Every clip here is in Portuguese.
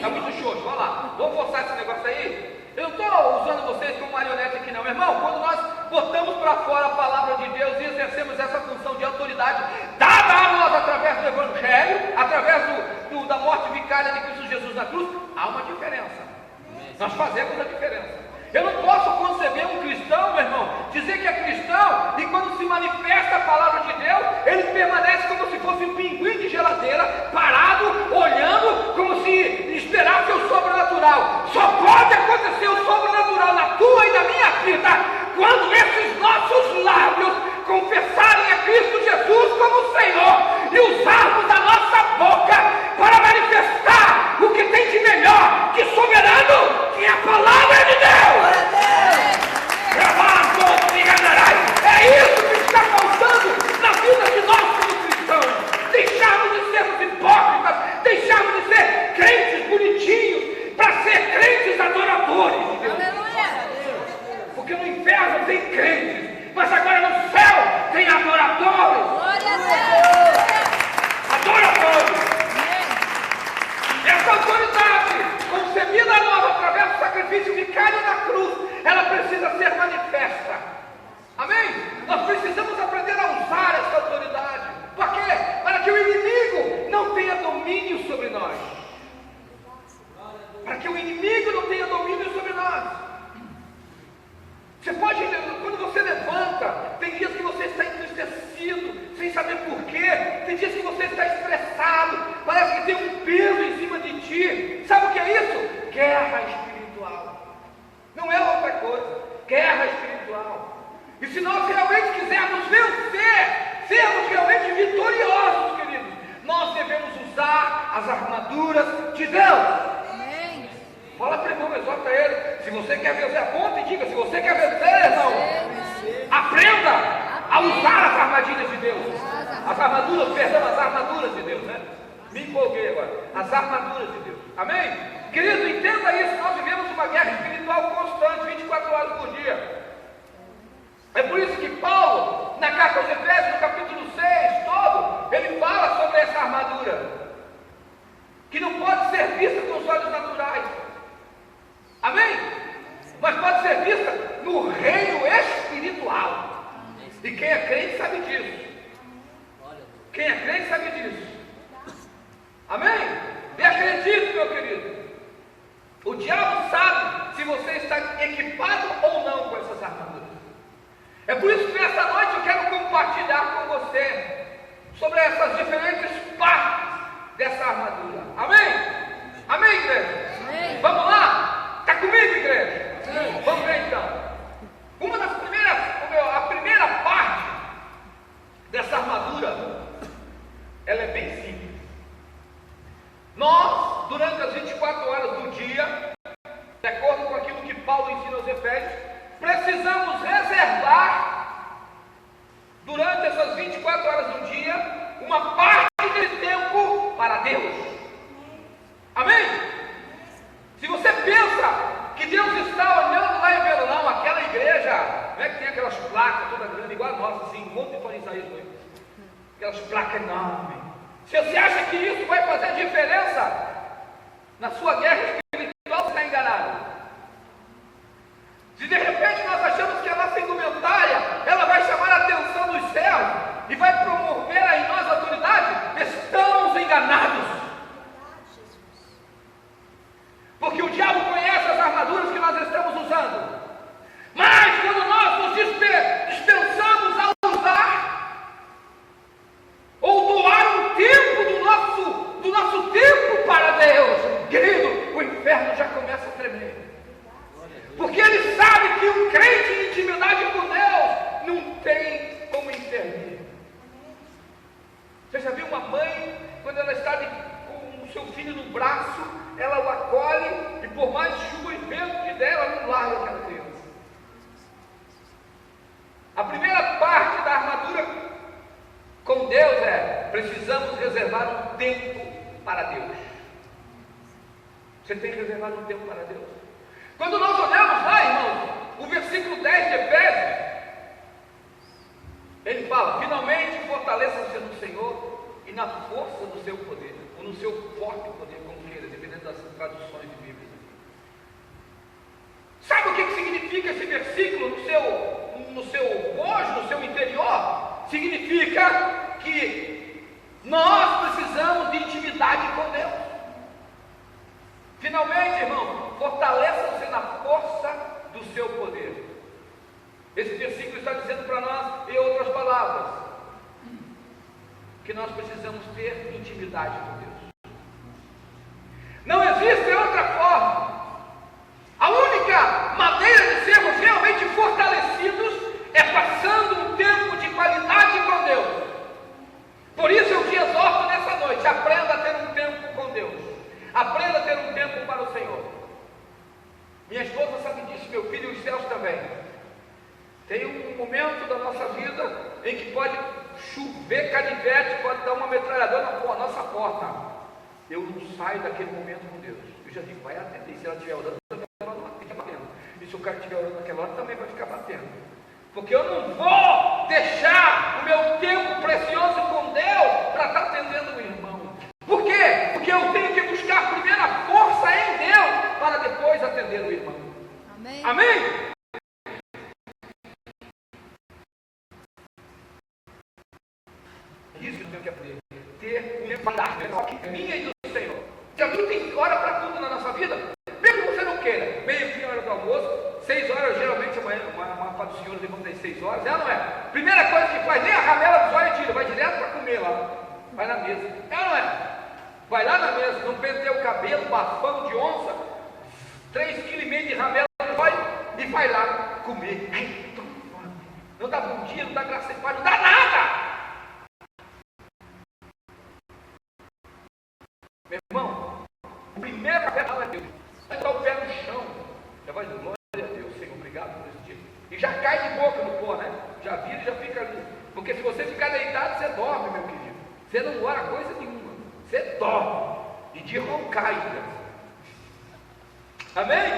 Está muito xoxo, vamos lá. Vamos forçar esse negócio aí? Eu não estou usando vocês como marionete aqui não, meu irmão. Quando nós botamos para fora a palavra de Deus e exercemos essa função de autoridade dada a nós através do Evangelho, através da morte vicária de Cristo Jesus na cruz, há uma diferença. Nós fazemos a diferença. Eu não posso conceber um cristão, meu irmão, dizer que é cristão e quando se manifesta a palavra de Deus, ele permanece como se fosse um pinguim de geladeira, parado, olhando, como se esperasse o sobrenatural. Só pode acontecer o sobrenatural na tua e na minha vida quando esses nossos lábios confessarem a Cristo Jesus como Senhor e usarmos a nossa boca para manifestar o que tem de melhor, que soberano, que é a palavra de Deus. É isso que está faltando na vida de nós como cristãos. Deixarmos de sermos hipócritas, deixarmos de ser crentes bonitinhos para ser crentes adoradores de Deus. Porque no inferno tem crentes, mas agora no céu tem adoradores. Adoradores. Essa autoridade, concebida nova através do sacrifício vicário na cruz, ela precisa ser manifesta. Amém? Nós precisamos aprender a usar essa autoridade. Para quê? Para que o inimigo não tenha domínio sobre nós. Para que o inimigo não tenha domínio sobre nós. Você pode, quando você levanta, tem dias que você está entristecido, sem saber porquê. Tem dias que você está estressado, parece que tem um peso em cima de ti. Sabe o que é isso? Guerra espiritual. Não é outra coisa. Guerra espiritual. E se nós realmente quisermos vencer, sermos realmente vitoriosos, queridos, nós devemos usar as armaduras de Deus. Amém. Fala para o irmão, exorta ele. Se você quer vencer, aponta e diga. Se você quer vencer, irmão, aprenda a usar as armadilhas de Deus. As armaduras de Deus, né? Me empolguei agora. As armaduras de Deus. Amém? Querido, entenda isso. Nós vivemos uma guerra espiritual constante, 24 horas por dia. É por isso que Paulo, na carta aos Efésios, no capítulo 6, todo, ele fala sobre essa armadura, que não pode ser vista com os olhos naturais. Amém? Mas pode ser vista no reino espiritual. E quem é crente sabe disso. Quem é crente sabe disso. Amém? E acredite, meu querido, o diabo sabe se você está equipado ou não com essas armaduras. É por isso que nessa noite eu quero compartilhar com você sobre essas diferentes partes dessa armadura. Amém? Amém, igreja? Amém. Vamos lá? Está comigo, igreja? Amém. Vamos ver então. A primeira parte dessa armadura, ela é bem simples. Nós, durante as 24 horas do dia, de acordo com aquilo que Paulo ensina aos Efésios, precisamos reservar, durante essas 24 horas do dia, uma parte desse tempo para Deus. Amém? Se você pensa que Deus está olhando lá em Verão, aquela igreja, não é que tem aquelas placas toda grande, igual a nossa, assim, um monte de farisaísmo, aquelas placas enormes. Se você acha que isso vai fazer diferença na sua guerra espiritual, você está enganado. Se de repente nós achamos que a nossa indumentária, ela vai chamar a atenção dos céus e vai promover em nós a autoridade, estamos enganados. Porque o diabo conhece as armaduras que nós estamos usando. Mas quando nós nos dispensamos a usar, ou doar um tempo do nosso tempo para Deus, querido, o inferno já começa a tremer. Porque ele sabe que um crente em intimidade com Deus não tem como intervir. Você já viu uma mãe, quando ela está com o seu filho no braço, ela o acolhe e por mais chuva e vento que der, ela não larga aquela criança. A primeira parte da armadura com Deus é: precisamos reservar um tempo para Deus. Você tem que reservar um tempo para Deus. Quando nós olhamos lá, irmãos, o versículo 10 de Efésios, ele fala: finalmente fortaleçam-se no Senhor e na força do seu poder, ou no seu forte poder, como queira, dependendo das traduções de Bíblia. Sabe o que significa esse versículo no seu gojo, no seu interior? Significa que nós precisamos de intimidade com Deus. Finalmente, irmão, fortaleçam-se na força do seu poder. Esse versículo está dizendo para nós, em outras palavras, que nós precisamos ter intimidade com Deus. Não existe outra forma. A única maneira de sermos realmente fortalecidos é passando um tempo de qualidade com Deus. Por isso eu te exorto nessa noite, aprenda a ter um tempo com Deus. Aprenda a ter um tempo para o Senhor. Minha esposa sabe disso, meu filho e os céus também. Tem um momento da nossa vida em que pode chover canivete, pode dar uma metralhadora na nossa porta. Eu não saio daquele momento com Deus. Eu já digo, vai atender. Se ela estiver orando, ela não fica batendo. E se o cara estiver orando naquela hora, também vai ficar batendo. Porque eu não vou deixar o meu tempo precioso com Deus para estar atendendo o irmão. Por quê? Porque eu tenho que buscar primeiro a força em Deus para depois atender o irmão. Amém? Amém? Isso que eu tenho que aprender. Ter um tempo minha e do Senhor. Porque a gente tem hora para tudo na nossa vida. Mesmo que você não queira. Meio-dia, hora do almoço. 6 horas, geralmente amanhã, uma parte dos senhores levanta às 6 horas. É ou não é? Primeira coisa que faz, nem a ramela dos olhos tira. Vai direto para comer lá. Vai na mesa. É ou não é? Vai lá na mesa. Não penteia o cabelo, bafão de onça. 3,5 kg de ramela dos olhos. E vai lá comer. Ai, tô com fome. Não dá bom dia, não dá graça e paz, não dá nada. Meu irmão, o primeiro café é Deus. Vai dar o pé no chão. Já vai dizer, glória a Deus, Senhor, obrigado por esse dia. E já cai de boca no pó, né? Já vira e já fica ali. Porque se você ficar deitado, você dorme, meu querido. Você não ora coisa nenhuma. Você dorme. E de roncar ainda. Amém?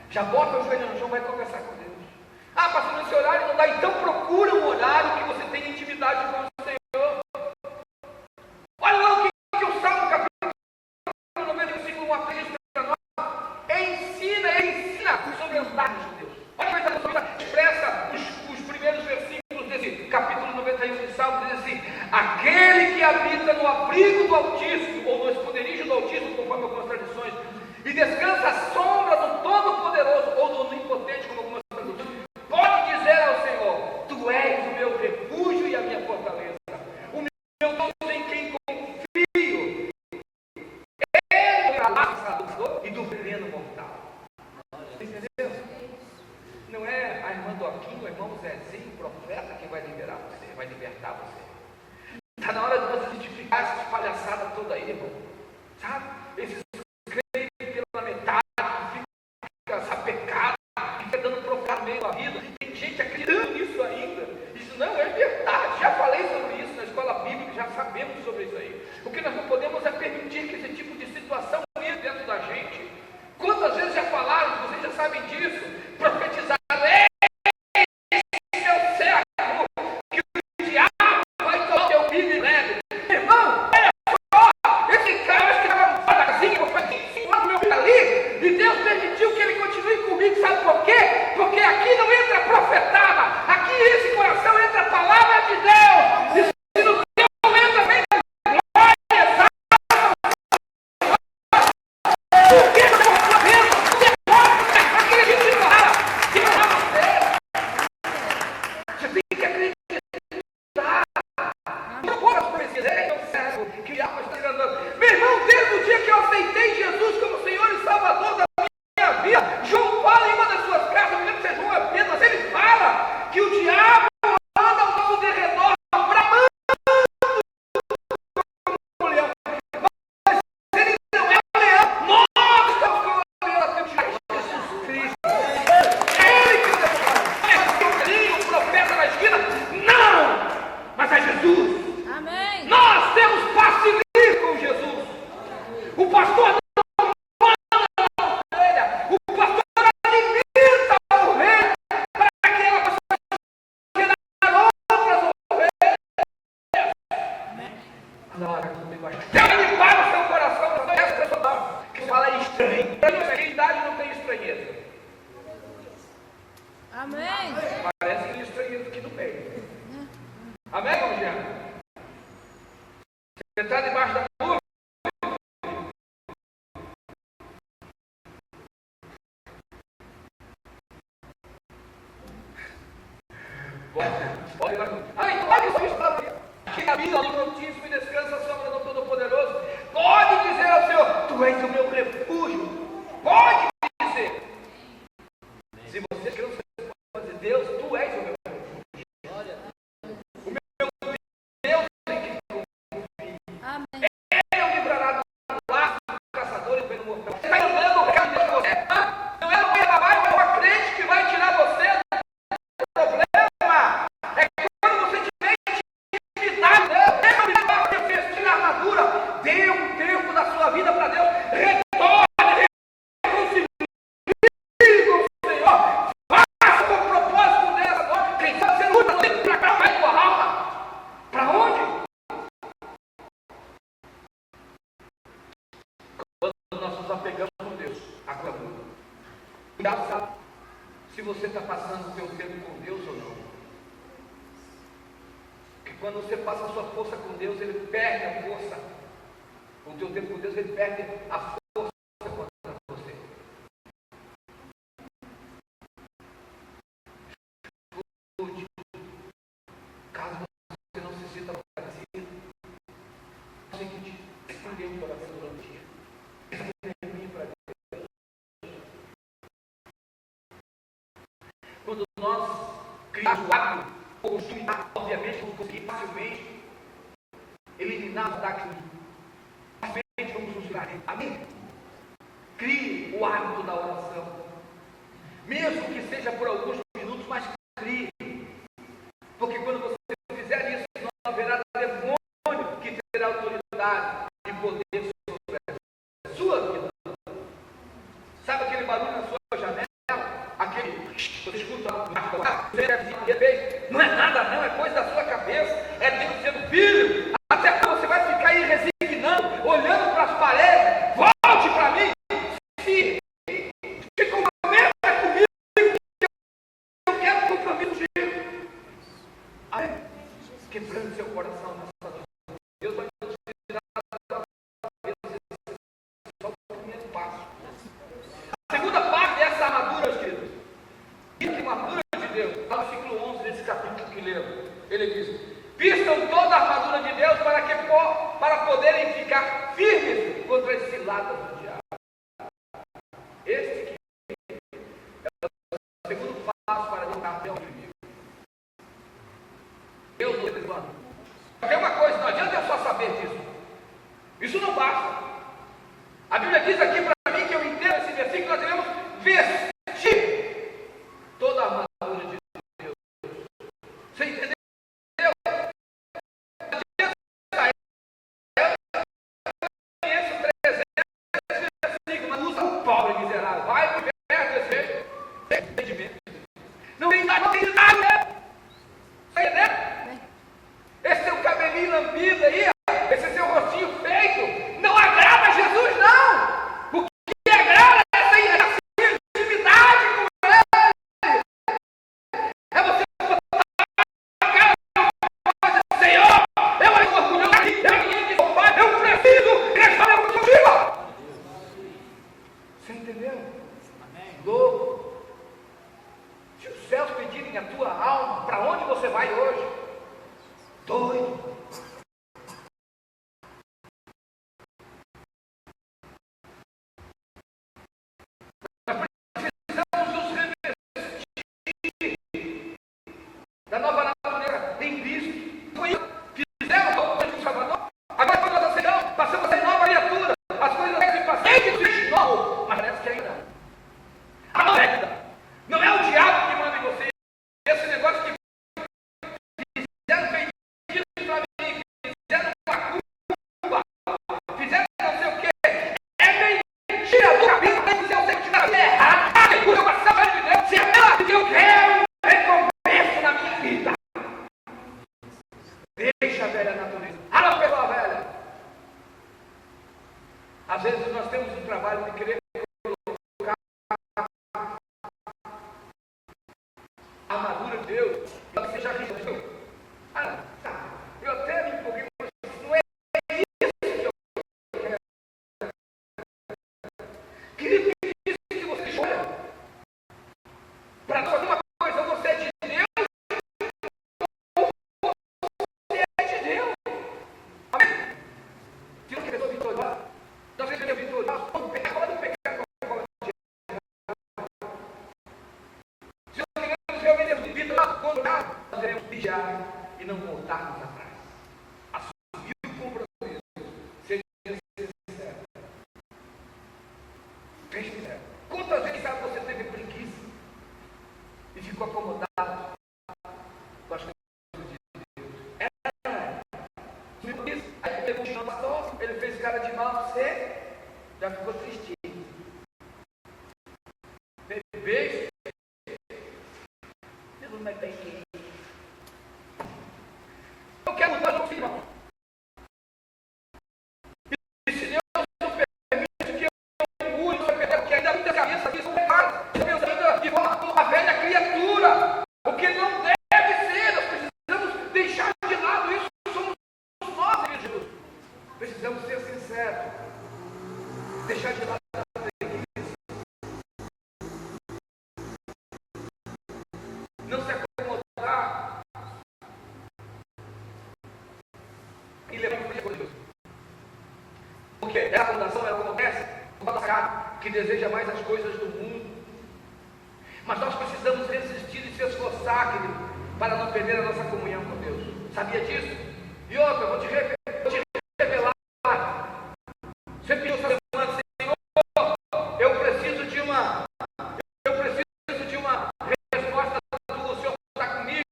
Já bota o joelho no chão, vai conversar com Deus. Ah, pastor, nesse horário não dá. Então procura um horário que você tenha intimidade com o Senhor. Olha lá o que o Salmo capítulo 90, versículo 1 aprende para nós. Ensina sobre os dados de Deus. Olha como essa expressa os primeiros versículos desse capítulo 91 de Salmo, diz assim: aquele que habita no abrigo do Altíssimo, ou no esconderijo do Altíssimo, conforme algumas tradições, e descansa à sombra do Todo-Poderoso, ou do Onipotente, como algumas traduções, pode dizer ao Senhor: tu és o meu refúgio e a minha fortaleza, o meu Deus em quem confio. Ele é a laçador e do veneno mortal. Entendeu? Não é a irmã Doquinho, o irmão Zezinho, o profeta, que vai liberar você, vai libertar você. Está na hora de você identificar essas palhaçadas toda aí, irmão. Sabe? Esses crentes pela metade, que fica sapecado, que fica dando profeta meio a vida. Tem gente acreditando nisso ainda. Isso não é verdade. Já falei sobre isso na escola bíblica, já sabemos sobre isso aí. O que nós não podemos é permitir que esse tipo de situação entre dentro da gente. Quantas vezes já falaram, vocês já sabem disso, profetizaram, meu servo, que o diabo vai tomar teu filho e leve. Irmão, olha só, esse cara, acho que estava fora da casinha, vou fazer 5 anos meu filho ali, e Deus permitiu que ele continue comigo, sabe por quê? Porque aqui não entra profetada, aqui esse coração entra a palavra de Deus, e no teu entra bem a glória, sabe? Por que você está vendo? Você pode acreditar que não é você. Você tem que acreditar. Não pode precisar, meu servo, que já está enganando. Meu irmão, desde o dia que eu aceitei Jesus como Senhor e Salvador da minha vida, João fala em uma das suas cartas, não me lembro se é João ou Pedro, mas ele fala que o diabo anda ao nosso derredor, bramando como um leão. Mas ele não é um leão, nós estamos com o leão da Jesus Cristo. Ele que é o profeta na esquina, não, mas é Jesus. Amém. Nós temos passe livre com Jesus. O pastor não manda na ovelha. O pastor alimenta a ovelha para que ela possa gerar outras ovelhas. Agora comigo aqui. Quero limpar o seu coração para essa pessoa. Olha isso, que caminha no Altíssimo e descansa a sombra do Todo-Poderoso. Pode dizer ao Senhor: tu és o meu refúgio. Pode dizer. Se você crê no Senhor, pode dizer: Deus, tu és o meu refúgio. O meu Deus em quem eu confio. Ele o livrará do laço do caçador e do mortal. Você está andando o carro de você. Não é o que vai, mas é uma crente que vai tirar você do problema. É quando você tiver intimidade, revestir a armadura, dê um tempo da sua vida para Deus, retorne, reconcilie com o Senhor, faça um propósito dessa dor. Quem sabe você luta para cá, vai tua alma. Para onde? Quando nós nos apegamos com Deus, acabou. Cuidado, sabe se você está passando o seu tempo com Deus ou não. Quando você passa a sua força com Deus, ele perde a força. O teu tempo com Deus, ele perde a força contra você. Escute. Caso você não se sinta fortalecido, é o seguinte: escolhe o coração durante o dia. Escolhe para Deus. Quando nós criamos o hábito, obviamente, vamos conseguir facilmente eliminar o ataque. Facilmente vamos nos livrar. Amém? Crie o hábito da oração. Mesmo que seja por alguns minutos, mas crie. Porque quando você fizer isso, não haverá demônio que terá autoridade e poder sobre a sua vida. Sabe aquele barulho na sua janela? Aquele, você escuta não é nada não, é coisa da sua cabeça. É Deus dizendo: filho, até quando você vai ficar aí resignando, olhando para as paredes, volte para mim, se comprometa comigo, que eu quero compromisso contigo. Amém? Quebrando seu coração nessa noite, Deus vai te tirar da sua cabeça só o primeiro passo. A segunda parte dessa armadura, meus queridos, que uma armadura de Deus, está no versículo 11 desse capítulo que lemos. Ele diz: vistam toda a armadura de Deus para poderem ficar firmes contra as ciladas do diabo. Esse aqui é o segundo passo para derrotar o inimigo. Deus nos levanta. Tem uma coisa, não adianta eu só saber disso. Isso não basta. A Bíblia diz aqui para mim, que eu entendo esse versículo, nós devemos vestir toda a armadura de Deus. Você entendeu? Pobre miserável, vai pro inferno desse jeito. Entendimento. Não tem nada, você entendeu? Esse seu cabelinho lambido aí, esse seu rostinho feito, não agrada a Jesus, não. O que agrada é essa intimidade com Ele. É você botar a cara no Senhor. Eu sou orgulhoso aqui, eu preciso crescer contigo. Você entendeu? Louco. Se os céus pedirem a tua alma, para onde você vai hoje? Doido. Nós precisamos nos revestir da nova natureza em Cristo. Foi isso. Fizemos o Salvador. Agora quando nós aceitamos, passamos a ser nova criatura. As coisas que passam, novo, mas parece que ainda não é o diabo que manda em você. Esse negócio que fizeram feitiço para mim, fizeram macumba, fizeram não sei o que, é mentira do capítulo. Se eu sei que tiver errado, o meu coração vai de Deus, se é ela que eu quero recompensa na minha vida. Deixa a velha natureza. Alô, pessoa velha. Às vezes nós temos um trabalho de querer colocar a armadura de Deus, e você já respondeu. Eu até me empolguei, mas não é isso que eu quero. Querido, que isso que você escolha. Para fazer uma coisa, você é de Deus, quando nós devemos vigiar e não voltarmos atrás. Assumir o compromisso. Seja sincero. Seja sincero. Quantas vezes sabe, você teve preguiça e ficou acomodado com as coisas de Deus? Aí ele pegou o pastor, ele fez cara de mal, você já ficou tristinho. Bebês, Deus não vai ter que. Eu quero mudar o meu irmão. E se Deus não permite que eu mude, porque ainda muita cabeça aqui são pecados, pensando de forma como uma velha criatura, o que não deve ser. Nós precisamos deixar de lado isso. Somos nós, Jesus. Precisamos ser sinceros, deixar de lado a preguiça, não se acomodar e levar o dia de Deus. Porque é a fundação, ela acontece com a cara que deseja mais as coisas do mundo. Mas nós precisamos resistir e se esforçar, querido, para não perder a nossa comunhão com Deus. Sabia disso? E outra, vou te revelar. Você pediu essa semana, Senhor, eu preciso de uma resposta tua, o Senhor está comigo.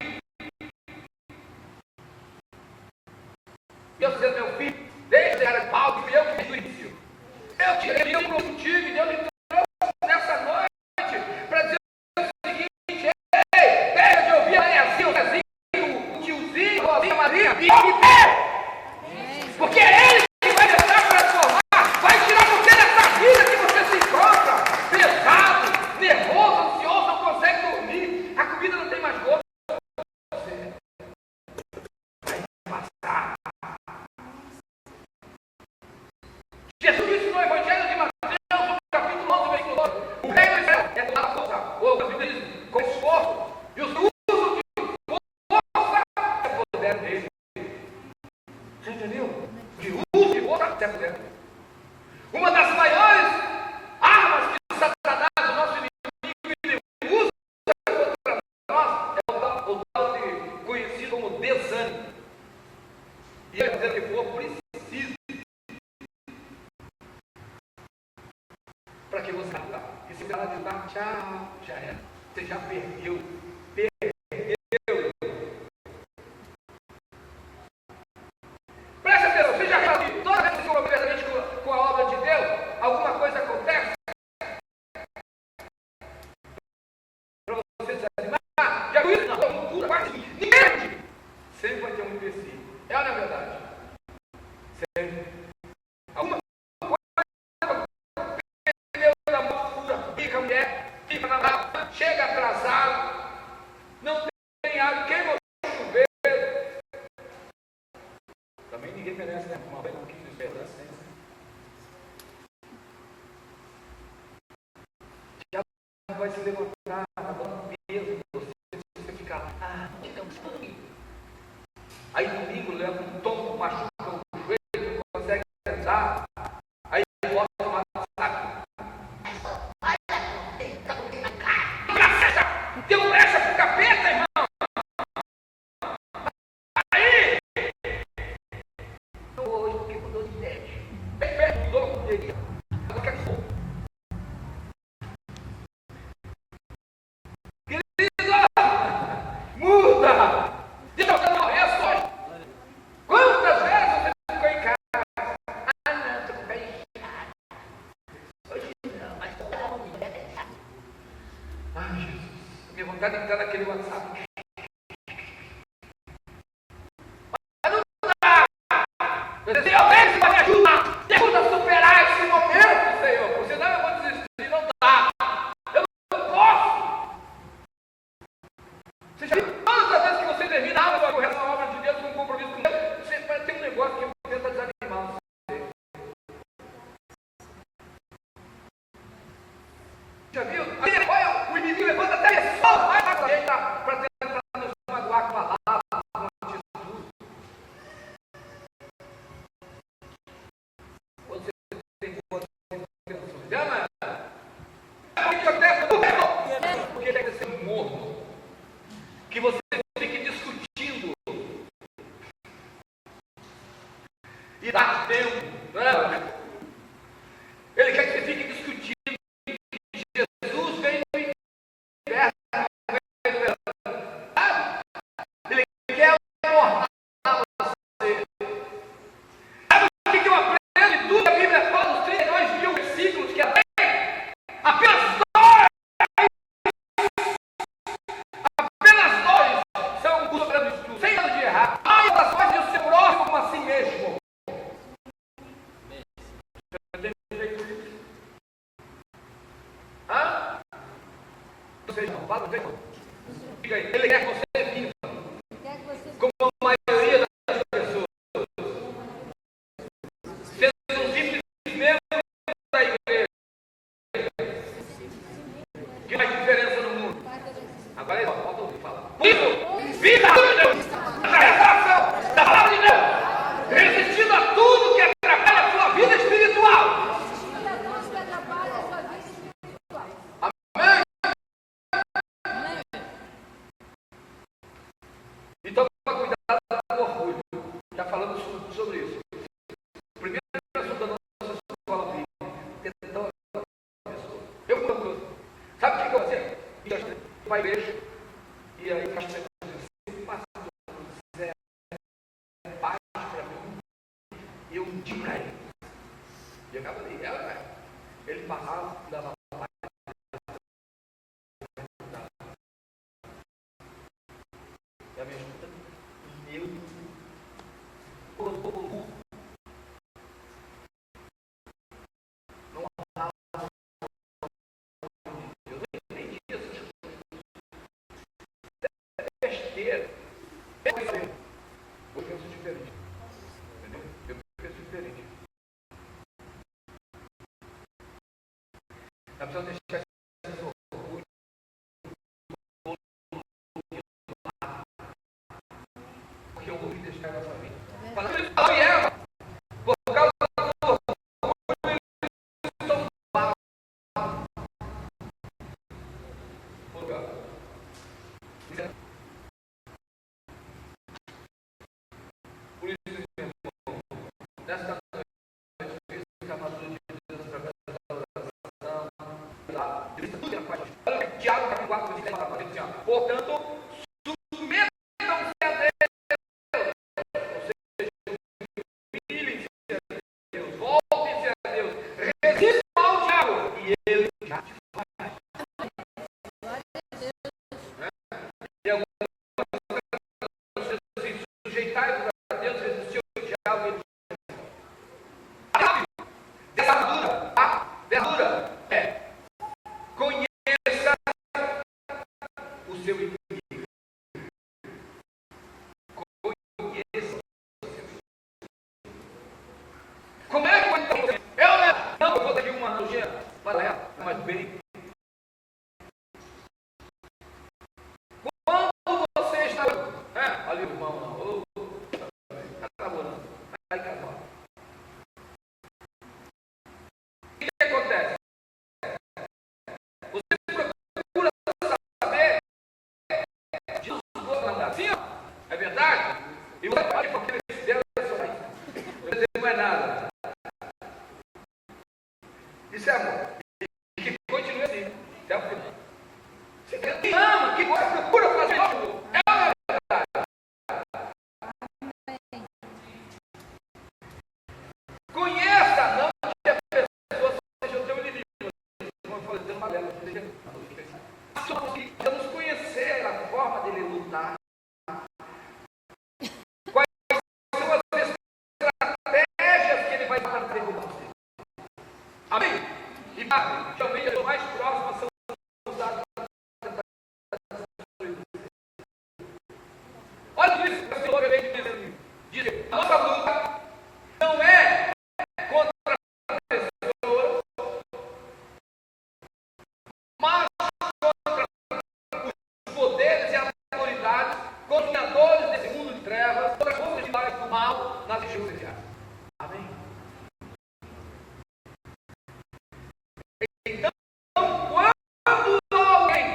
E eu dizendo, meu filho, deixa de cara de pau, que eu que fiz o início. Eu te reuni contigo e Deus me trouxe nessa noite para dizer o seguinte: ei, deixa de ouvir a Mariazinha, o Zezinho, o tiozinho, a Rosinha, a Maria, e ouve Deus! Porque é Ele que vai deixar transformar, vai tirar você dessa vida que você se encontra pesado, nervoso, ansioso, não consegue dormir, a comida não tem mais gosto. Você vai passar. Jesus disse no Evangelho de Mateus, no capítulo 11, versículo 12: o reino do céu é da força, ou a Bíblia diz, com esforço, e o uso de força é poder dele. Você entendeu? De uso de força é poder dele. Uma das maiores armas que Satanás, o nosso inimigo, usa contra nós é o tal de conhecido como desânimo. E ele dizer que for preciso para que você não. E se ela dizer tchau, já era. Você já perdeu. Presta atenção, você já viu? Toda vez que você compromete com a obra de Deus, alguma coisa acontece para você desanimar. Já viu isso? Não, não, quase ninguém. Sempre vai ter um empecilho. É ou não é verdade? Sempre. Alguma coisa perdeu na mão, fica mulher, fica na mão, chega atrasado, não tem água, queima o chuveiro. Também ninguém merece, né? Uma vez não quis esperança, né? Já vai se levantar, vai dar um peso em você ficar lá. Então, aí domingo leva um tombo, machuca o joelho, não consegue andar. Aí bota uma saco. Deu brecha pro capeta, irmão. Aí hoje porque mudou de ideia. Bem perto mudou com dele. Agora quer que for. Querida, muda! Deixa eu dar uma resposta. Quantas vezes você ficou em casa? Ah, não, estou com bem chato. Hoje não, mas estou com bem. Ai, Jesus. Minha vontade de entrar naquele WhatsApp. Mas não dá! Senhor, vem para me ajudar! Me ajuda a superar esse momento, Senhor. Senão eu vou desistir, não dá. Eu não posso. Você já viu quantas vezes que você termina a obra de Deus com um compromisso com Deus, você vai ter um negócio que tenta desanimar você. Já viu? Olha, o inimigo levanta até a pessoa mais para tentar nos magoar com a palavra, com a atitude. Você tem boa intenção. Ama? O que acontece? Porque deve ser morno. Que você Fala, vem, irmão. Diga aí, ele quer que você viva como a maioria das pessoas, sendo um simples membro da igreja, que faz diferença no mundo. Agora aí, volta a ouvir, fala. Por isso, viva a Deus, a revelação da palavra de Deus, resistindo a tudo que atrapalha a sua vida espiritual. Amém? Então, toma cuidado com o orgulho. Já falamos sobre isso. O primeiro assunto da nossa escola bíblica é tão pessoa. Eu procuro. Sabe o que eu vou fazer? Vai à igreja e aí faz se pastor Zé paz para mim, eu digo para ele. E acaba ali, ele passava e dava paz. E a minha escuta, eu não amava. Eu não entendi essas coisas. É besteira. Eu penso diferente. Entendeu? Eu penso diferente. A pessoa deixar esse orgulho porque eu ouvi deixar a nossa vida. Falando isso, Adão e Eva, por causa do orgulho, eles estão mal. Por isso, meu irmão, nesta noite, a armadura de Deus através da oração, tudo que ela faz. Olha, Tiago, capítulo 4, versículo 4, diz assim, portanto, submetam-se a Deus, ou seja, humilhem-se a Deus, voltem-se a Deus, resistam ao diabo, e ele já te faz. E algumas coisas assim, sujeitai-vos a Deus, resistir ao diabo, ele dessa verdura é conheça o seu inimigo. Conheça o seu inimigo. Como é que eu não vou dar aqui uma analogia para ela, mas bem. Quando você está ali o irmão não, está namorando, aí casou. O que acontece? Você procura saber Jesus vou mandar assim, ó. É verdade? E você pode porque ele deu só aí. Não é nada. Isso é amor. E que continue assim. Até o final. Se quem ama, que você procura fazer algo, é a verdade. Conheça, não que a pessoa seja o teu inimigo. Como eu falei, Deus uma delas. Só precisamos conhecer a forma dele lutar. Quais são as estratégias que ele vai usar para derrubar você. Amém? E também as mais próximas são usadas para tentar destruir você. Olha isso que o Senhor veio dizendo. Diz: a nossa luta não é contra pessoas, mas poderes e autoridades, governadores desse mundo de trevas, contra as forças do mal nas regiões celestiais. Amém? Então, quando alguém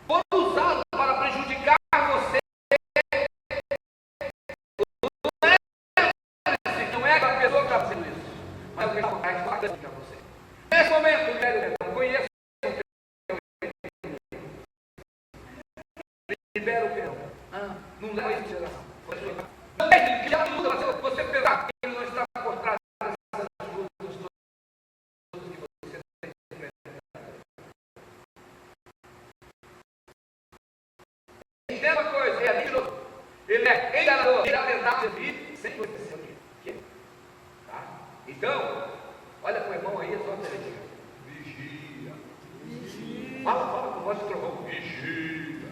for usado para prejudicar você, não é a pessoa que está fazendo isso, mas o que está prejudicar você. Nesse momento, conheça. Libera o perdão. Não leva isso em consideração. Não é que já tudo você pensar que ele não está por trás dessas lutas todas que você tem. Entenda uma coisa, ele é enganador, ele é tentar servir sem conhecer o que é. Tá? Então, olha para o irmão aí, é só dizer: vigia. Fala com voz de trovão, vigia.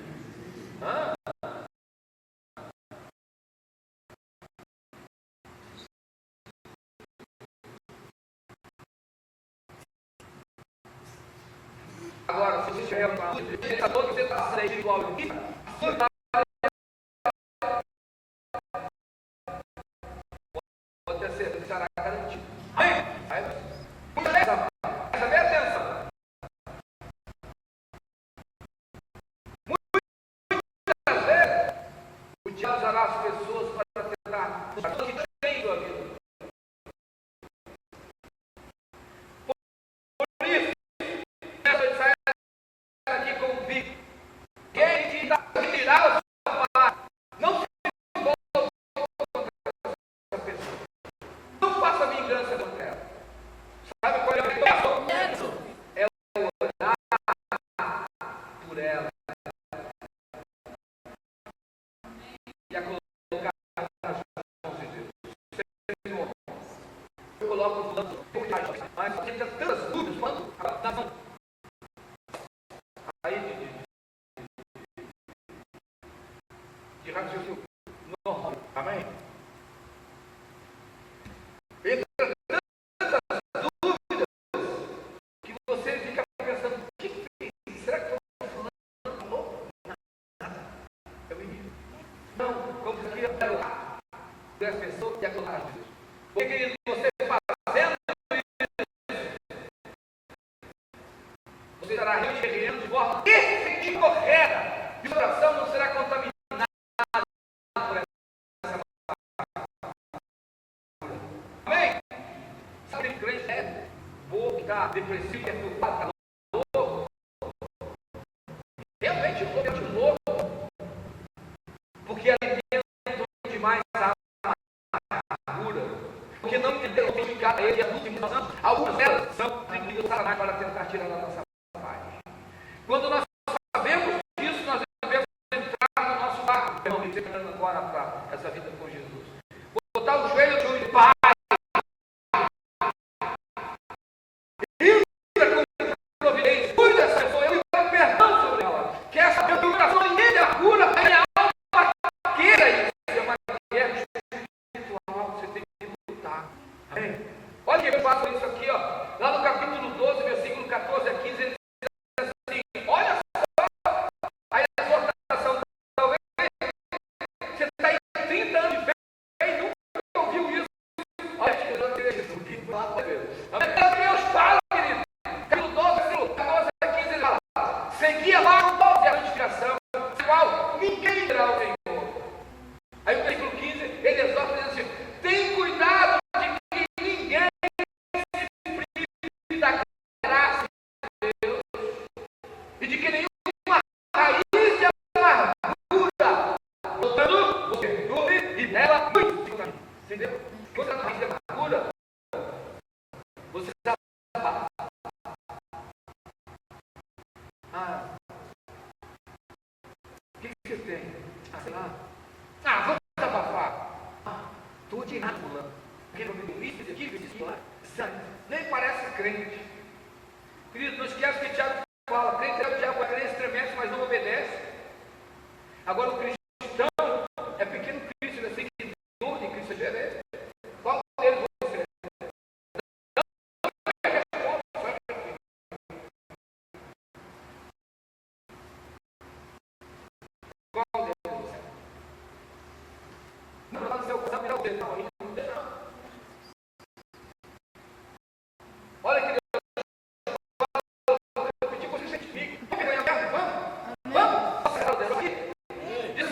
Agora, se você tiver uma luz, você está sendo igual aqui, pode ter certeza que será garantido. Amém? Presta bem atenção. Muitas vezes, o diabo usará as pessoas para tentar os que têm sua vida. Por isso, eu saio aqui convicto. Quem te tirar a sua parte, não se envolva contra essa pessoa. Não faça vingança contra ela. Sabe qual é o negócio? É orar por ela. E a colocar nas mãos de Deus. Eu coloco o fulano, mas tem tantas dúvidas quando na mão. Aí de raciocínio normal. Amém? Entra tantas dúvidas que você fica pensando, o que fez? Será que o fulano falou? Nada. É o inimigo. Não, como se queria falar das pessoas e a colocar de Deus. Porque, querido, você fazendo isso, você estará regerendo de forma correta. E o coração não será contaminado por essa palavra. Amém? Sabe que crente é bobo, que está depressivo, que é preocupado, está louco. Realmente louco. Porque alimentam demais a amargura. Porque não entenderam ficar ele e as últimas anos. Algumas delas são atribuídas a Satanás para tentar tirar da nossa paz. Quando nós sabemos disso, nós devemos entrar no nosso barco. Irmão, me preparando agora para essa vida com Jesus. Botar o joelho de um pai. Providência, cuide dessa pessoa, eu quero perdão sobre ela. Que essa coração ninguém a cura, a minha alma queira isso. É uma guerra espiritual, você tem que lutar. Amém? Olha que eu faço isso aqui, ó. Lá no capítulo 12, versículo 14 a 15, ele diz assim: olha só a exortação. Talvez você está aí 30 anos de fé e nunca ouviu isso. Olha que eu não queria isso. Mas Deus fala, querido. Capítulo 12, versículo 14 a 15, ele fala: seguia lá o dom de santificação, qual ninguém irá ao Senhor. Aí o versículo 15, ele exorta e diz assim: tem cuidado de que ninguém se prive da graça de Deus e de que nenhuma raiz de amargura, voltando, você perdoe e dela muito. Entendeu? Quando a raiz de amargura, você está o que você tem? Sei lá. Vamos abafar. Estou de nada, fulano. Isso aqui, isso lá. Nem parece crente. Querido, não esquece que Tiago fala: crente é o diabo, ele estremece, mas não obedece. Agora, o cristão é pequeno Cristo, ele é seguidor de Cristo Jesus. Qual deles você é? Qual deles você é? Não, lá no seu coração, não deixa não. Olha que Deus, eu pedi que você certifique. Vamos? Diz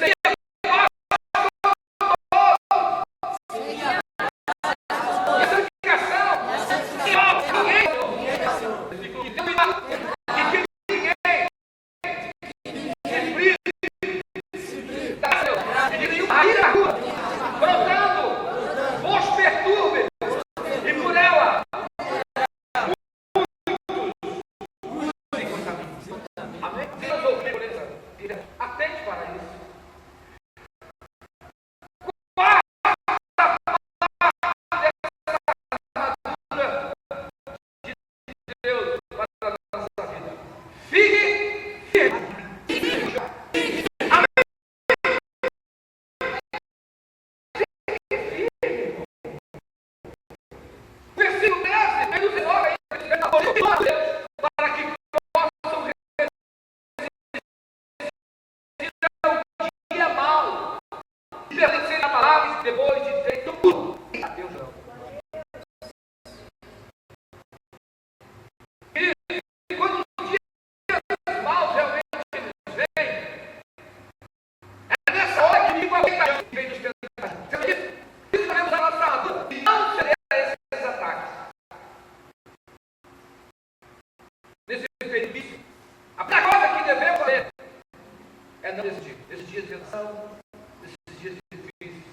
dias de tentação, nesses dias difíceis,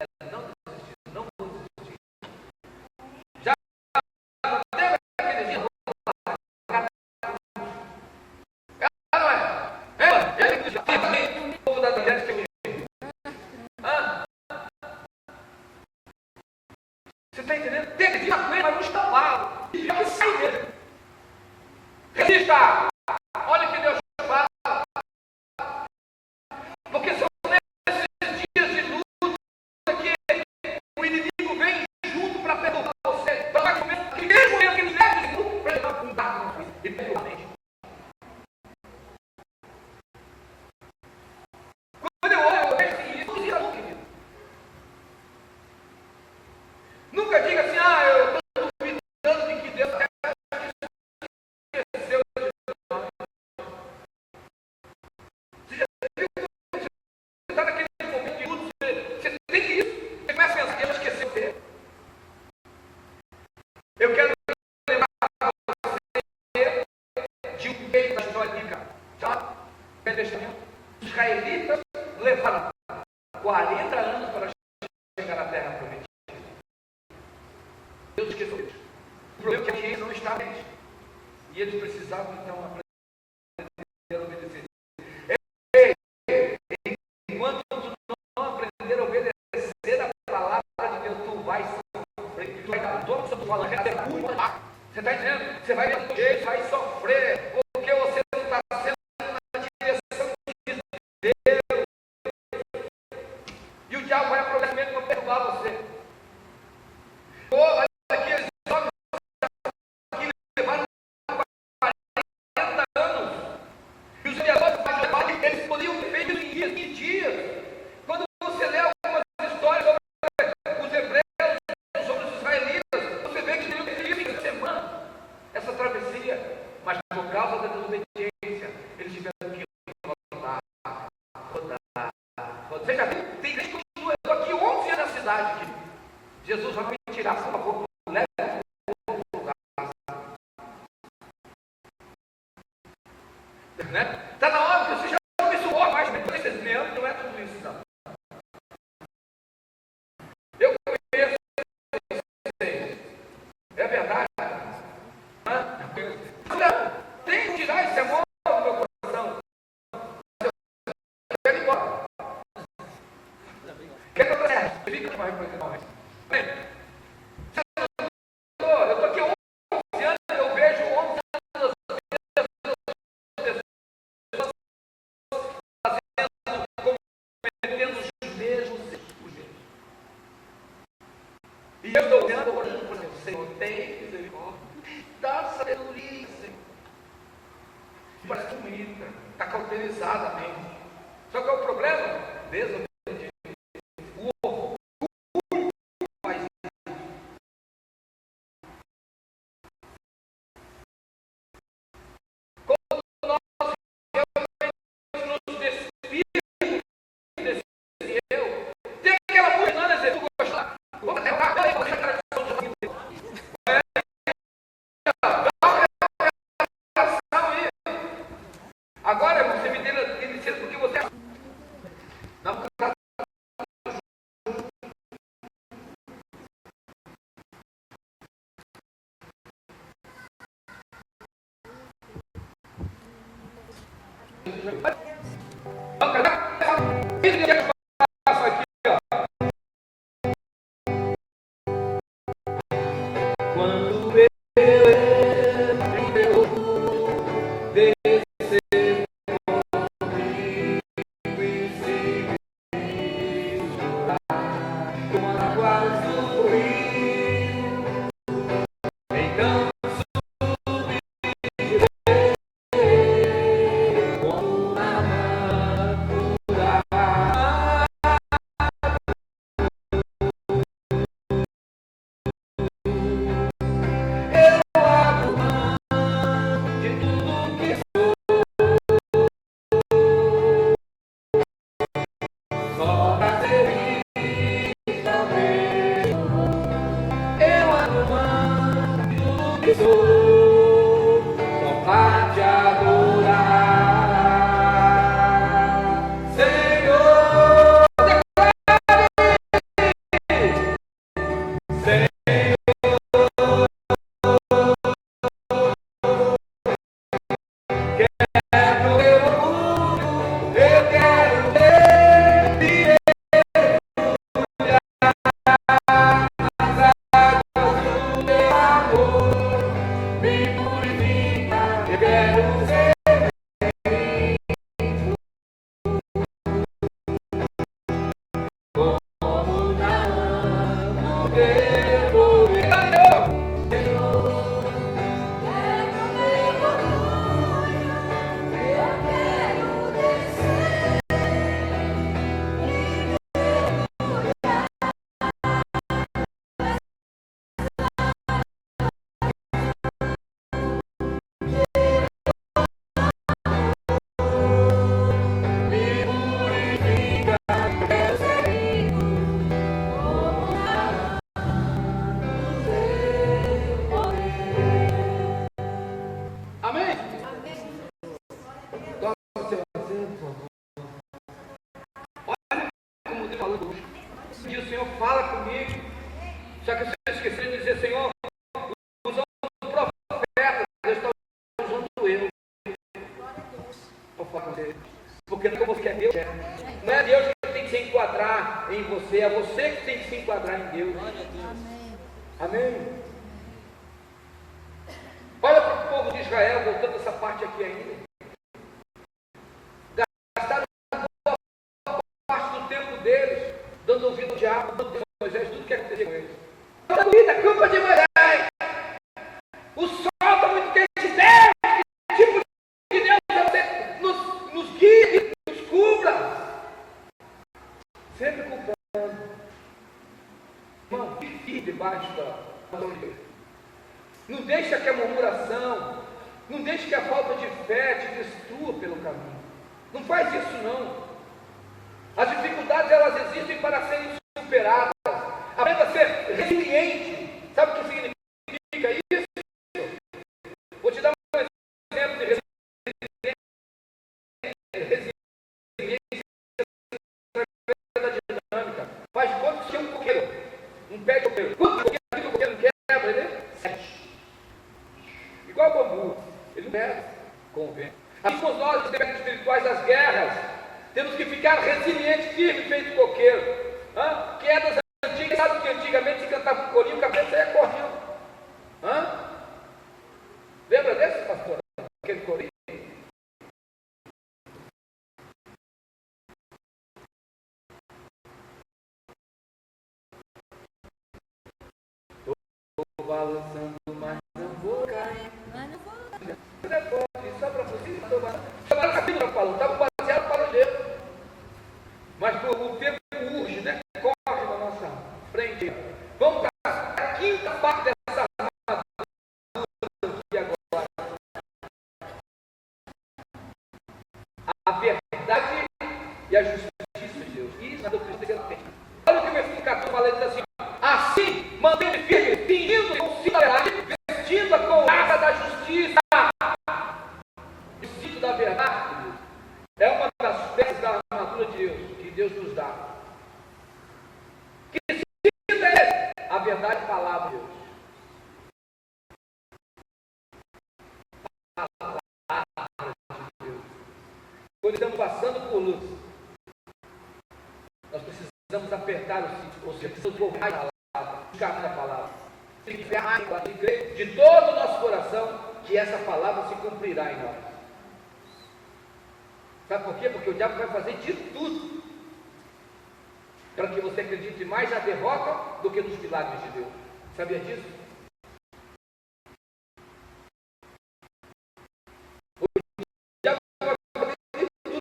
é não desistir, não vou desistir. Já teve aquele dia, não é? Ele já tem o povo da mulher que eu você está entendendo? Tem que vir com ele, mas não está mal. E já sai dele. Resista! Olha que Deus fala. Porque são nesses dias de luta que o inimigo vem junto para perturbar você. Para comer, que mesmo eu que ele leve junto para levar um dado e perturbar a mente. Quando eu olho, eu vejo isso, querido. Nunca diga assim, eu estou duvidando de que Deus esqueceu de nós. Você já viu que você está naquele momento de luto, você tem que ir, você começa a pensar que Deus esqueceu dele. Eu quero lembrar você de um rei da história bíblica, já? Velho Testamento. Os israelitas levaram 40 anos para chegar à terra prometida. Deus esqueceu deles. O problema é que eles não estavam bem. E eles precisavam então aprender a obedecer. Ei, enquanto tu não aprender a obedecer a palavra de Deus, tu vai sofrer. Tu vai dar dor, você está falando, você está entendendo? Você vai sofrer, porque você não está sendo na direção de Deus. E o diabo vai aproveitar para perturbar você. Aqueles homens que levaram 40 anos, e os vereadores eles podiam ter feito em dias. Quando você lê algumas histórias sobre os hebreus, sobre os israelitas, você vê que teriam que ter feito em semana essa travessia, mas por causa da desobediência, eles tiveram que rodar. Você já viu? Tem gente que continua. Eu estou aqui 11 anos na cidade. Aqui. Jesus vai me tirar, por favor, leve o povo para casa. Né? Está na hora que você já não me suou mais, vocês me amam, não é tudo isso, não. Eu conheço vocês. É verdade. Tem que tirar esse amor do meu coração. Eu quero ir embora. Quer que eu traga? Fica demais para que nós. Eu estou aqui 11 anos, eu vejo 11 anos as pessoas cometendo os mesmos erros. E eu estou orando por você, Senhor, tem misericórdia, dá sabedoria, Senhor. Parece que imita, está cauterizada a mente. Só que é o problema, desobediência. O orgulho faz isso. Quando nós realmente nos despimos desse eu, tem aquela mulher, né, tu gostar? Vamos até lá, olha a tradição de vida. Agora você me tem licença porque você não está. Quando eu descer comigo e se como as águas do rio, então subirei como na matura. Eu abro mão de tudo que sou, só pra ser vista mesmo. Eu abro mão de tudo que sou, só pra te adorar, Senhor. quero ser como não devo ver. Amém? Toma o seu assento, por favor. Olha como Deus falou. E o Senhor fala comigo. Só que você esqueceu de dizer, Senhor, usando o profeta, Deus está usando eu. Vou falar com você. Porque não é você que é Deus. Não é Deus que tem que se enquadrar em você, é você que tem que se enquadrar em Deus. Amém? Olha para o povo de Israel, voltando essa parte aqui ainda. Gastaram boa parte do tempo deles, dando ouvido ao diabo, dando ouvido a Moisés, tudo que acontecia com eles. Toda vida, culpa de Moisés. O sol está muito quente, Deus, que tipo de Deus você nos guia e nos cubra. Sempre culpando. Irmão, vive debaixo da mão de Deus. Não deixa que a murmuração, não deixa que a falta de fé te destrua pelo caminho. Não faz isso não. As dificuldades elas existem para serem superadas. Aprenda a ser resiliente. Sabe o que significa isso? Vou te dar um exemplo de resiliência através da dinâmica. Faz conta que um coqueiro, um pé de coqueiro. Quanto coqueiro não quebra, ele? 7. Igual bambu, ele não pega com o vento. Assim como nós, os aspectos espirituais das guerras, temos que ficar resilientes, firmes, feito coqueiro. Quedas antigas, sabe que antigamente se cantava um corinho, o cabelo saia correndo. Lembra desse, pastor? Aquele corinho? Estou balançando, mas não vou cair. É forte, só para você. Agora o capítulo falou, estava baseado para o Deus. Mas o tempo urge, né? Corre na nossa frente. Vamos para a quinta parte dessa armadura aqui agora. A verdade e a justiça de Deus. Isso é a doutrina que tem. Olha o que o versículo 14 fala, diz assim: assim, mantém-me firme, fingindo com a verdade, vestindo a couraça da justiça. Da verdade é uma das peças da armadura de Deus que Deus nos dá. Que cinto é esse? A verdade, a palavra de Deus. A palavra de Deus. Quando estamos passando por luz, nós precisamos apertar o cinto, ou seja, precisamos ouvir a palavra, ficar na palavra, e crer de todo o nosso coração que essa palavra se cumprirá em nós. Sabe por quê? Porque o diabo vai fazer de tudo para que você acredite mais na derrota do que nos milagres de Deus. Sabia disso? O diabo vai fazer de tudo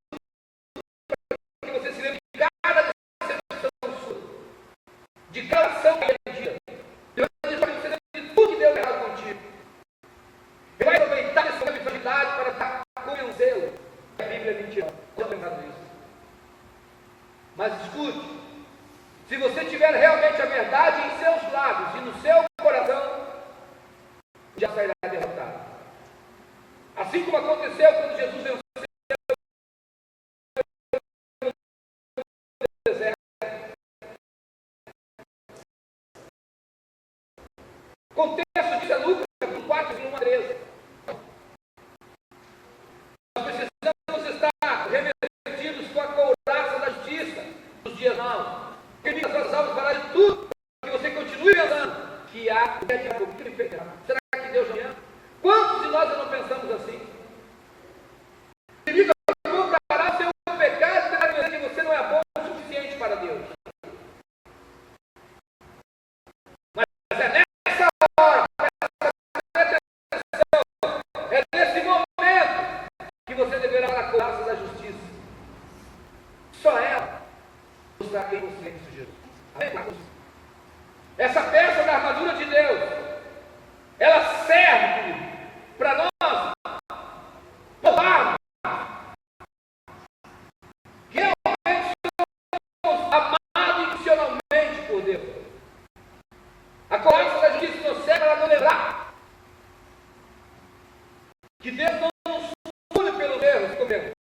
para que você se lembre de cada decepção sua, de cada ação que ele dia. Deus vai dizer para você de tudo que deu errado contigo. Ele vai aproveitar essa fragilidade para convencê-lo. A Bíblia é mentira, não tem nada disso. Mas escute, se você tiver realmente a verdade em seus lábios e no seu coração, já sairá derrotado. Assim como aconteceu quando Jesus venceu no deserto. Contexto disso é Lucas 4, 1 a 13. Nós precisamos estar revestidos com a couraça da justiça nos dias maus. Porque as suas almas fará de tudo para que você continue andando. Que há o que ele fez. Será que Deus já me ama? Quantos de nós não pensamos assim? Inimigo apontará seu pecado e tentará dizer que você não é bom o suficiente para Deus. Mas é nessa hora, é nesse momento que você deverá dar a couraça da justiça. Só ela mostrar quem você é em Jesus. Essa peça da armadura de Deus, ela serve para nós provarmos que realmente somos amados incondicionalmente por Deus. A couraça da justiça nos serve para nos lembrar que Deus não nos pune pelos erros que cometemos.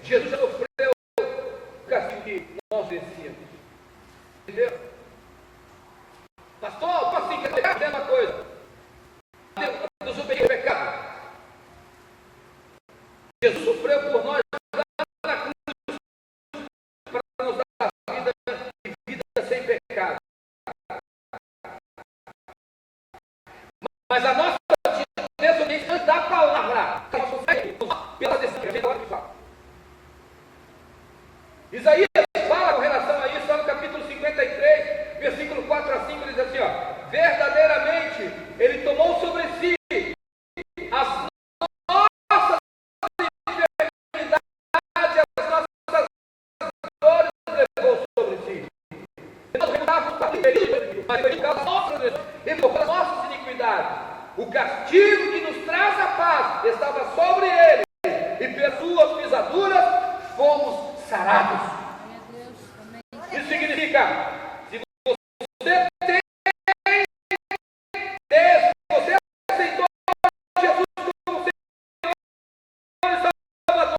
Jesus já sofreu o castigo que nós merecíamos. Entendeu? Pastor, assim, quer dizer a mesma coisa. Deus obedeceu o pecado. Jesus sofreu por nós lá na cruz para nos dar vida e vida sem pecado. Mas a nossa desobediência antes da palavra, pela decisão que fala. Isaías fala com relação a isso, lá no capítulo 53, versículo 4 a 5, ele diz assim, ó, verdadeiramente ele tomou sobre si as nossas enfermidades, as nossas dores levou sobre si. Nós recordávamos para o período, mas ele causa as nossas iniquidades. O castigo que nos traz a paz estava sobre ele, e pelas suas pisaduras fomos sarados. Isso significa, se você tem Deus, você aceitou Jesus como Senhor e Salvador,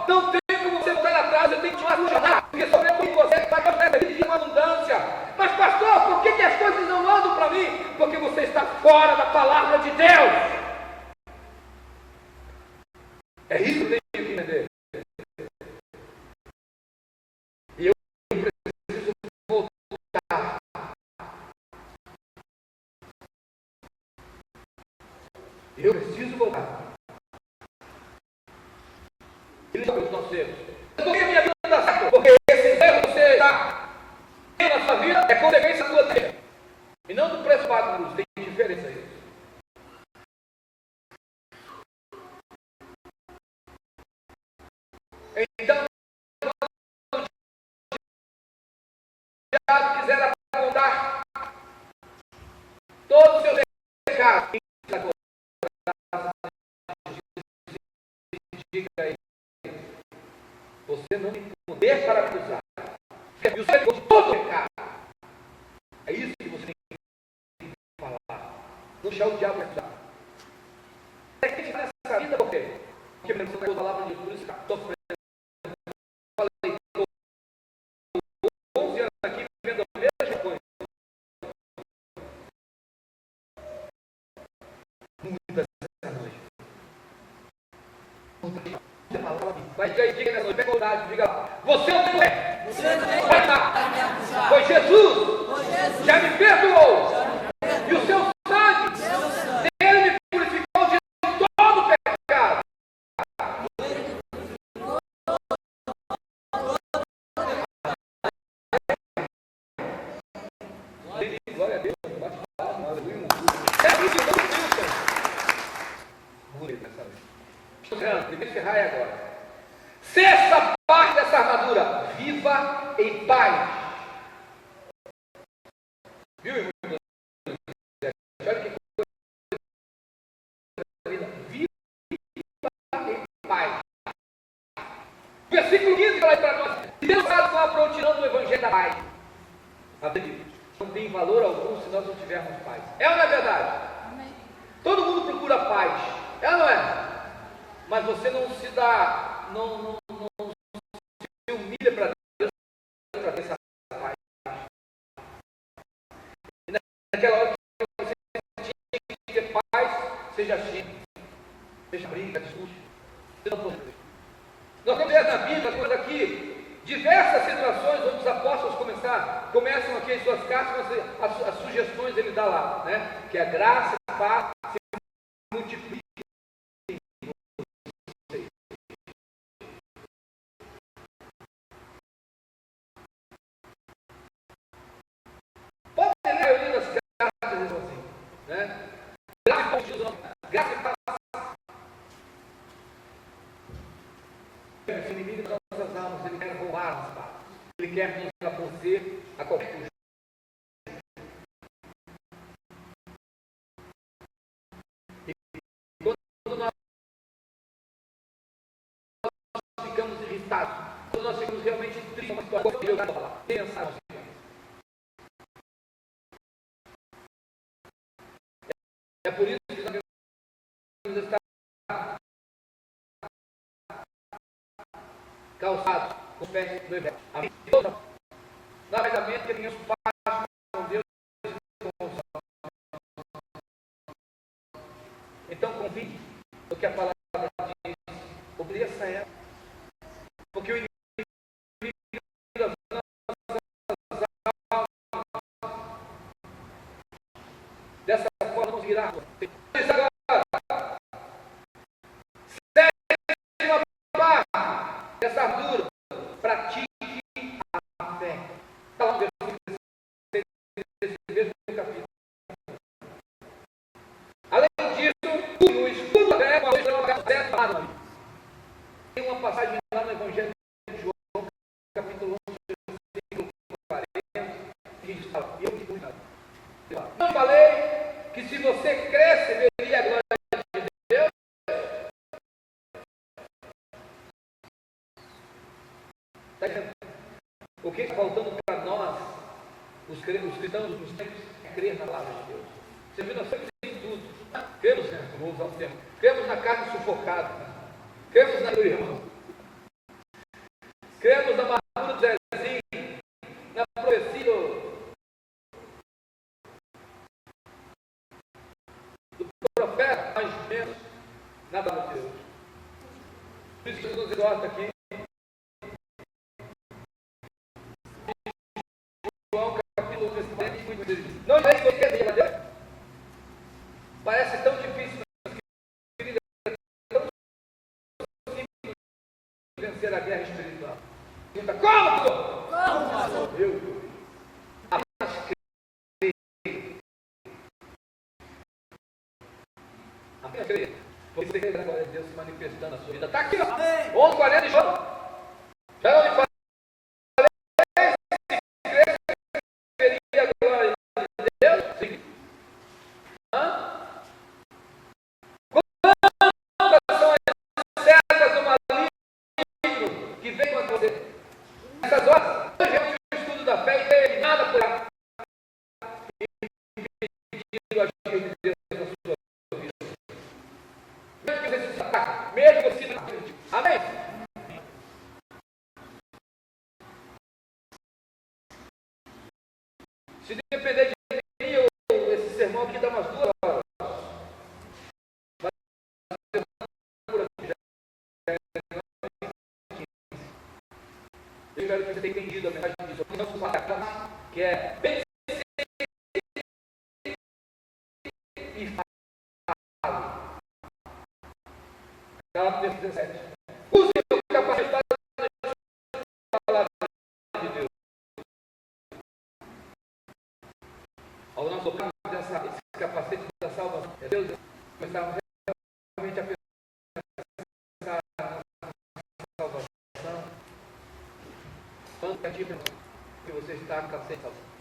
não tem como você voltar atrás, você tem que te ajoelhar, porque sobre você está com uma abundância. Mas pastor, por que as coisas não andam para mim? Porque você está fora da palavra de Deus. É isso que eu tenho que entender. E eu preciso voltar. Eu preciso voltar. Ele sabe os nossos erros. Por que a minha vida não dá certo? Porque esse erro que você está tendo na sua vida é consequência da sua vida. E não do preço pago na cruz. Tem diferença isso. Então, quando o diabo quiser apontar todos os seus pecados, diga aí, você não tem poder para acusar. E o Senhor de todo pecado. É isso que você tem que falar. Não deixar o diabo acusar. É que a gente faz essa vida por quê? Porque você vai falar para Jesus, por isso está sofrendo. Falei, 11 anos aqui vivendo a mesma coisa. Muitas essa noite. Vai diga nessa noite, pega vontade, diga lá. Você não tem fé. Vai lá. Pois Jesus já me perdoou. E o seu sangue, ele me purificou de todo o pecado. Glória a Deus. É isso que eu estou primeiro encerrar agora. Sexta parte dessa armadura: viva em paz. Viu, irmão? Olha que coisa. Viva em paz. Versículo 15 fala aí para nós: Deus faz com a prontidão do Evangelho da paz. Não tem valor algum se nós não tivermos paz. É ou não é verdade? Amém. Todo mundo procura paz. É ou não é? Mas você não se dá, não se humilha para Deus para ter essa paz. E naquela hora que você tinha que ter paz, seja xinga, seja briga, discute. Nós temos na Bíblia coisa aqui diversas situações onde os apóstolos começam aqui em suas cartas, as sugestões ele dá lá, né? Que a graça e a paz se multipliquem. Pode ler a maioria das cartas assim, né? Graça e paz. Esse inimigo das nossas almas, ele quer roubar as paz. Ele quer nos aborrecer a qualquer custo. E quando nós ficamos irritados, quando nós ficamos realmente tristes, uma situação de jogar a palavra, pensar nós ficamos. É por isso que nós devemos estar calçados com os pés no evangelho. Amém? No arrependimento que tenhamos paz com Deus e com os homens. Então confie no que a palavra diz, obedeça a ela, porque o inimigo das nossas almas dessa forma não conseguirá. Diz agora, sétima parte dessa armadura, pratique a fé. Está lá no versículo desse mesmo capítulo. Além disso, no escudo da fé, uma vez tem uma passagem lá no Evangelho de João, capítulo 11, versículo 40, que diz: eu falei que se você cresce, veria a glória de Deus. Está entendendo? O que está faltando para nós, os cristãos dos tempos, é crer na palavra de Deus. Você viu, nós temos em tudo. Cremos, vou usar o termo, cremos na carne sufocada, cremos na irmão, cremos na armadura do Zezinho, na profecia do profeta, mais menos na palavra de Deus. Por isso que Jesus exorta aqui. João capítulo 13, não sei se você quer ver, mas parece tão difícil, mas querida, é tão simples vencer a guerra espiritual. Pergunta, como? Como? Eu. Apenas crer. Apenas crer. Porque você quer a glória de Deus se manifestando na sua vida. Está aqui, ó. 11:40 de João. Já não me fala. Nessas horas, realmente o estudo da fé e ter nada por lá. E pedindo a ajuda de Deus na sua vida. Mesmo que você se ataque, mesmo que você não acredite. Amém? Se depender de mim, esse sermão aqui dá umas 2 horas. Mas por aqui já eu espero que você tenha entendido a mensagem disso. Que é bem e fala. Capítulo 17. Use a capacidade da palavra de Deus. Ao nós soprarmos esse capacete da salvação, Deus, começarmos realmente a pensar na salvação. Quanto que você está com a salvação?